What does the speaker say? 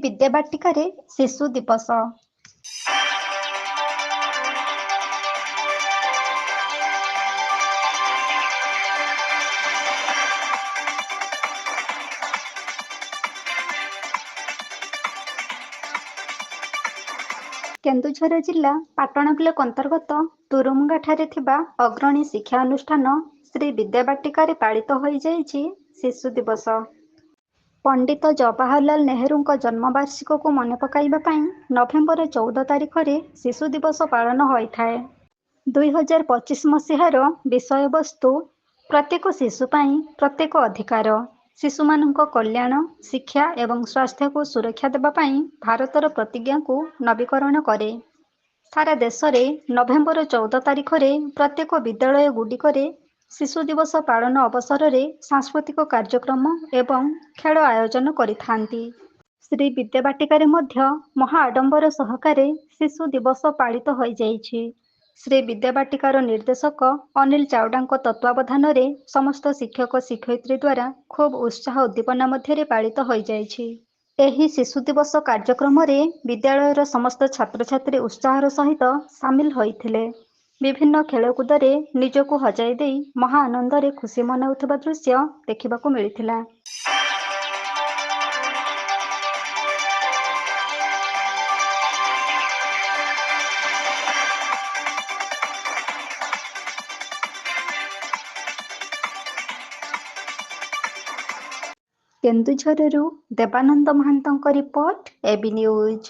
ବିଦ୍ୟାବାଟିକାରେ ଶିଶୁ ଦିବସ। କେନ୍ଦୁଝର ଜିଲ୍ଲା ପାଟଣା ବ୍ଲକ ଅନ୍ତର୍ଗତ ତୁରୁମୁଙ୍ଗାଠାରେ ଥିବା ଅଗ୍ରଣୀ ଶିକ୍ଷା ଅନୁଷ୍ଠାନ ଶ୍ରୀ ବିଦ୍ୟାବାଟିକାରେ ପାଳିତ ହୋଇଯାଇଛି ଶିଶୁ ଦିବସ। ପଣ୍ଡିତ ଜବାହରଲାଲ ନେହେରୁଙ୍କ ଜନ୍ମବାର୍ଷିକକୁ ମନେ ପକାଇବା ପାଇଁ ନଭେମ୍ବର 14 ତାରିଖରେ ଶିଶୁ ଦିବସ ପାଳନ ହୋଇଥାଏ। 2025 ମସିହାର ବିଷୟବସ୍ତୁ ପ୍ରତ୍ୟେକ ଶିଶୁ ପାଇଁ ପ୍ରତ୍ୟେକ ଅଧିକାର। ଶିଶୁମାନଙ୍କ କଲ୍ୟାଣ, ଶିକ୍ଷା ଏବଂ ସ୍ୱାସ୍ଥ୍ୟକୁ ସୁରକ୍ଷା ଦେବା ପାଇଁ ଭାରତର ପ୍ରତିଜ୍ଞାକୁ ନବୀକରଣ କରେ। ସାରା ଦେଶରେ ନଭେମ୍ବର 14 ତାରିଖରେ ପ୍ରତ୍ୟେକ ବିଦ୍ୟାଳୟଗୁଡ଼ିକରେ ଶିଶୁ ଦିବସ ପାଳନ ଅବସରରେ ସାଂସ୍କୃତିକ କାର୍ଯ୍ୟକ୍ରମ ଏବଂ ଖେଳ ଆୟୋଜନ କରିଥାନ୍ତି। ଶ୍ରୀ ବିଦ୍ୟାବାଟିକାରେ ମଧ୍ୟ ମହା ଆଡମ୍ବର ସହକାରେ ଶିଶୁ ଦିବସ ପାଳିତ ହୋଇଯାଇଛି। ଶ୍ରୀ ବିଦ୍ୟାବାଟିକାର ନିର୍ଦ୍ଦେଶକ ଅନିଲ ଚାୱଡାଙ୍କ ତତ୍ତ୍ୱାବଧାନରେ ସମସ୍ତ ଶିକ୍ଷକ ଶିକ୍ଷୟିତ୍ରୀ ଦ୍ୱାରା ଖୁବ୍ ଉତ୍ସାହ ଉଦ୍ଦୀପନା ମଧ୍ୟରେ ପାଳିତ ହୋଇଯାଇଛି। ଏହି ଶିଶୁ ଦିବସ କାର୍ଯ୍ୟକ୍ରମରେ ବିଦ୍ୟାଳୟର ସମସ୍ତ ଛାତ୍ରଛାତ୍ରୀ ଉତ୍ସାହର ସହିତ ସାମିଲ ହୋଇଥିଲେ। ବିଭିନ୍ନ ଖେଳକୁଦରେ ନିଜକୁ ହଜାଇ ଦେଇ ମହା ଆନନ୍ଦରେ ଖୁସି ମନାଉଥିବା ଦୃଶ୍ୟ ଦେଖିବାକୁ ମିଳିଥିଲା। କେନ୍ଦୁଝରରୁ ଦେବାନନ୍ଦ ମହାନ୍ତଙ୍କ ରିପୋର୍ଟ, এবি ନ୍ୟୁଜ୍।